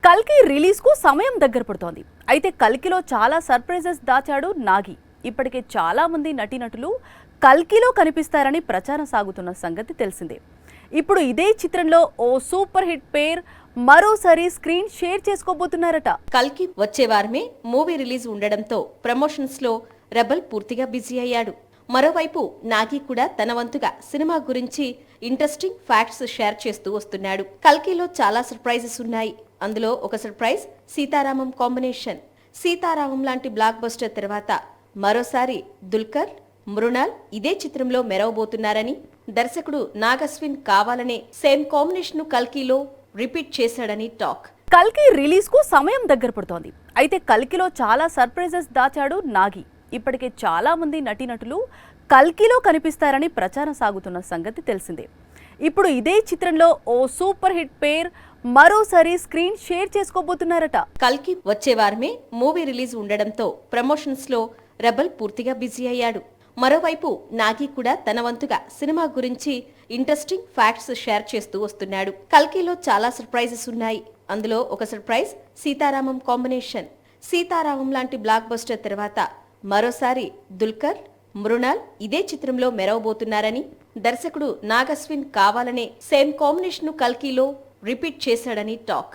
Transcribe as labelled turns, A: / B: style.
A: కల్కి రిలీజ్ కు సమయం దగ్గర పడుతోంది. అయితే కల్కిలో చాలా సర్ప్రైజెస్ దాచాడు నాగి. ఇప్పటికే చాలా మంది నటీనటులు కల్కిలో కనిపిస్తారని ప్రచారం సాగుతున్న సంగతి తెలిసిందే. ఇప్పుడు ఇదే చిత్రంలో ఓ సూపర్ హిట్ పేర్ మరోసారి స్క్రీన్ షేర్ చేసుకోబోతున్నారట.
B: కల్కి వచ్చే వారమే మూవీ రిలీజ్ ఉండడంతో ప్రమోషన్స్ లో రెబల్ పూర్తిగా బిజీ అయ్యాడు. మరోవైపు నాగి కూడా తన వంతుగా సినిమా గురించి ఇంట్రెస్టింగ్ ఫ్యాక్ట్స్ షేర్ చేస్తూ వస్తున్నాడు. కల్కిలో చాలా సర్ప్రైజెస్ ఉన్నాయి. అందులో ఒక సర్ప్రైజ్ సీతారామం కాంబినేషన్. సీతారామం లాంటి బ్లాక్ బస్టర్ తర్వాత మరోసారి దుల్కర్, మృణాల్ ఇదే చిత్రంలో మెరవబోతున్నారని దర్శకుడు నాగస్విన్ కావాలనే సేమ్ కాంబినేషన్ ను కల్కిలో రిపీట్ చేశాడని టాక్.
A: కల్కి రిలీజ్ కు సమయం దగ్గర పడుతోంది. అయితే కల్కిలో చాలా సర్ప్రైజెస్ దాచాడు నాగి. ఇప్పటికే చాలా మంది నటీనటులు కల్కిలో కనిపిస్తారని ప్రచారం సాగుతున్న సంగతి తెలిసిందే. ఇప్పుడు ఇదే చిత్రంలో ఓ సూపర్ హిట్ పేర్ మరోసారి స్క్రీన్ షేర్ చేసుకోబోతున్నారట.
B: కల్కి వచ్చే వారమే మూవీ రిలీజ్ ఉండడంతో ప్రమోషన్స్ లో రెబల్ పూర్తిగా బిజీ అయ్యాడు. మరోవైపు నాగి కూడా తన వంతుగా సినిమా గురించి ఇంట్రెస్టింగ్ ఫ్యాక్ట్స్ షేర్ చేస్తూ వస్తున్నాడు. కల్కిలో చాలా సర్ప్రైజెస్ ఉన్నాయి. అందులో ఒక సర్ప్రైజ్ సీతారామం కాంబినేషన్. సీతారామం లాంటి బ్లాక్ బస్టర్ తర్వాత మరోసారి దుల్కర్, మృణాల్ ఇదే చిత్రంలో మెరవబోతున్నారని దర్శకుడు నాగస్విన్ కావాలనే సేమ్ కాంబినేషన్ ను కల్కిలో రిపీట్ చేశాడని టాక్.